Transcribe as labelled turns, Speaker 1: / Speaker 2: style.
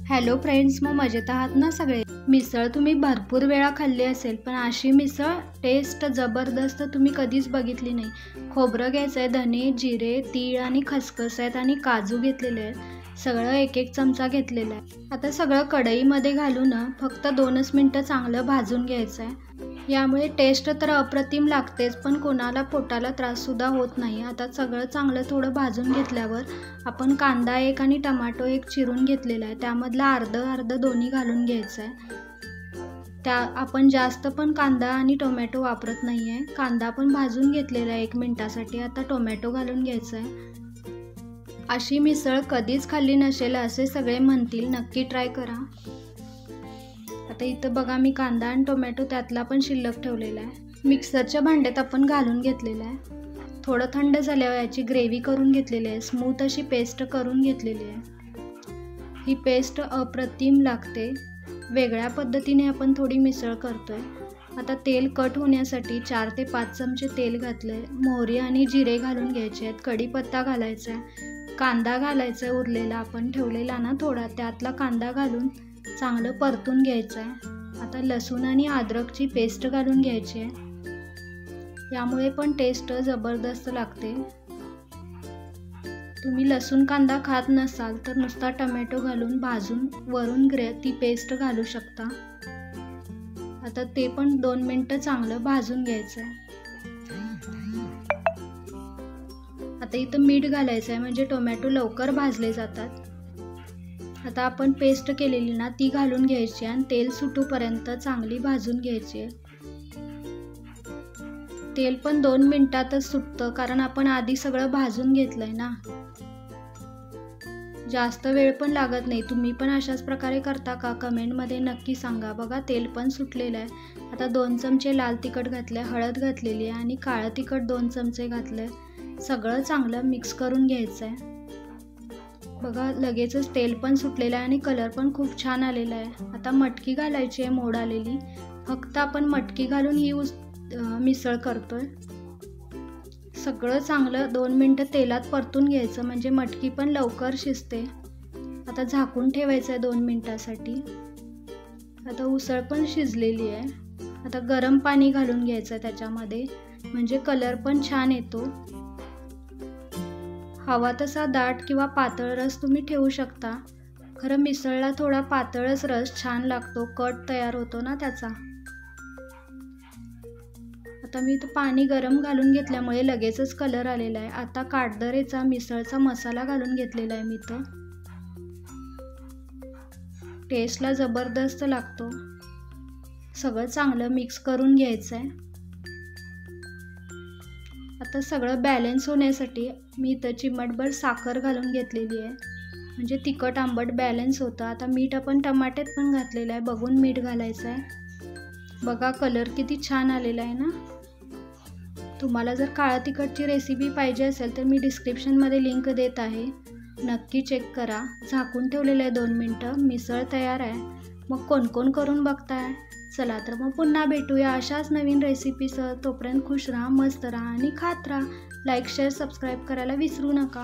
Speaker 1: Hello friends, मग मजेत आहात ना सगळे? मिसळ तुम्ही भरपूर वेळा खाल्ली असेल, पण अशी मिसळ टेस्ट जबरदस्त तुम्ही कधीच बघितली नाही. खोबरं घ्यायचं आहे, धने, जिरे, तीळ आणि खसखस आहेत आणि काजू घेतलेले आहेत. सगळं एक एक चमचा घेतलेला आहे. आता सगळं कढईमध्ये घालून फक्त 2च मिनटं चांगलं भाजून घ्यायचं आहे. यामुळे टेस्ट तर अप्रतिम लागतेच, पण कोणाला पोटाला त्राससुद्धा होत नाही. आता सगळं चांगलं थोडं भाजून घेतल्यावर आपण कांदा एक आणि टमाटो एक चिरून घेतलेला आहे. त्यामधला अर्ध दोन्ही घालून घ्यायचं आहे. आपण जास्त पण कांदा आणि टोमॅटो वापरत नाही आहे. कांदा पण भाजून घेतलेला आहे 1 मिनटासाठी. आता टोमॅटो घालून घ्यायचं आहे. अशी मिसळ कधीच खाल्ली नसेल असे सगळे म्हणतील, नक्की ट्राय करा. आता इथं बघा, मी कांदा आणि टोमॅटो त्यातला पण शिल्लक ठेवलेला आहे. मिक्सरच्या भांड्यात आपण घालून घेतलेलं आहे. थोडं थंड झाल्यावर याची ग्रेव्ही करून घेतलेली आहे. स्मूथ अशी पेस्ट करून घेतलेली आहे. ही पेस्ट अप्रतिम लागते. वेगळ्या पद्धतीने आपण थोडी मिसळ करतोय. आता तेल कट होण्यासाठी 4 ते 5 चमचे तेल घातलंय. मोहरी आणि जिरे घालून घ्यायचे आहेत. कढीपत्ता घालायचा आहे. कांदा घालायचा आहे उरलेला आपण ठेवलेला ना थोडा, त्यातला कांदा घालून चांगलं परतून घ्यायचं आहे. आता लसूण आणि अद्रकची पेस्ट घालून घ्यायची आहे. यामुळे पण टेस्ट जबरदस्त लागते. तुम्ही लसूण कांदा खात नसाल तर नुसता टोमॅटो घालून भाजून वरून ती पेस्ट घालू शकता. आता ते पण 2 मिनटं चांगलं भाजून घ्यायचं आहे. आता इथं मीठ घालायचं आहे, म्हणजे टोमॅटो लवकर भाजले जातात. आता आपण पेस्ट केलेली ना ती घालून घ्यायची आणि तेल सुटूपर्यंत चांगली भाजून घ्यायची आहे. तेल पण 2 मिनिटातच सुटतं, कारण आपण आधी सगळं भाजून घेतलंय ना. जास्त वेळ पण लागत नाही. तुम्ही पण अशाच प्रकारे करता का? कमेंटमध्ये नक्की सांगा. बघा, तेल पण सुटलेलं आहे. आता 2 चमचे लाल तिखट घातले, हळद घातलेली आहे आणि काळं तिखट 2 चमचे घातले. सगळं चांगलं मिक्स करून घ्यायचं आहे. बघा, लगेचच तेल पण सुटलेलं आहे आणि कलर पण खूप छान आलेला आहे. आता मटकी घालायची आहे, मोड आलेली. फक्त आपण मटकी घालून ही मिसळ करतोय. सगळं चांगलं 2 मिनटं तेलात परतून घ्यायचं, म्हणजे मटकी पण लवकर शिजते. आता झाकून ठेवायचं आहे 2 मिनटासाठी. आता उसळ पण शिजलेली आहे. आता गरम पाणी घालून घ्यायचं त्याच्यामध्ये, म्हणजे कलर पण छान येतो. हवा तसा दाट किंवा पातळ रस तुम्ही ठेवू शकता. खरं मिसळला थोडा पातळच रस छान लागतो, कट तयार होतो ना त्याचा. आता मी इथं पाणी गरम घालून घेतल्यामुळे लगेचच कलर आलेला आहे. आता काटदरेचा मिसळचा मसाला घालून घेतलेला आहे मी इथं. टेस्टला जबरदस्त लागतो. सगळं चांगलं मिक्स करून घ्यायचं आहे. आता सगळं बॅलन्स होण्यासाठी मी इथं चिमटभर साखर घालून घेतलेली आहे, म्हणजे तिखट आंबट बॅलन्स होतं. आता मीठ आपण टमाट्यात पण घातलेलं आहे, बघून मीठ घालायचं आहे. बघा, कलर किती छान आलेला आहे ना. तुम्हाला जर काळा तिखटची रेसिपी पाहिजे असेल तर मी डिस्क्रिप्शनमध्ये लिंक देत आहे, नक्की चेक करा. झाकून ठेवलेलं आहे 2 मिनटं. मिसळ तयार आहे. मग कोण करून बघताय? चला तर मग पुन्हा भेटूया अशाच नवीन रेसिपीसह. तोपर्यंत खुश राहा, मस्त राहा आणि खात राहा. लाईक, शेअर, सबस्क्राईब करायला विसरू नका.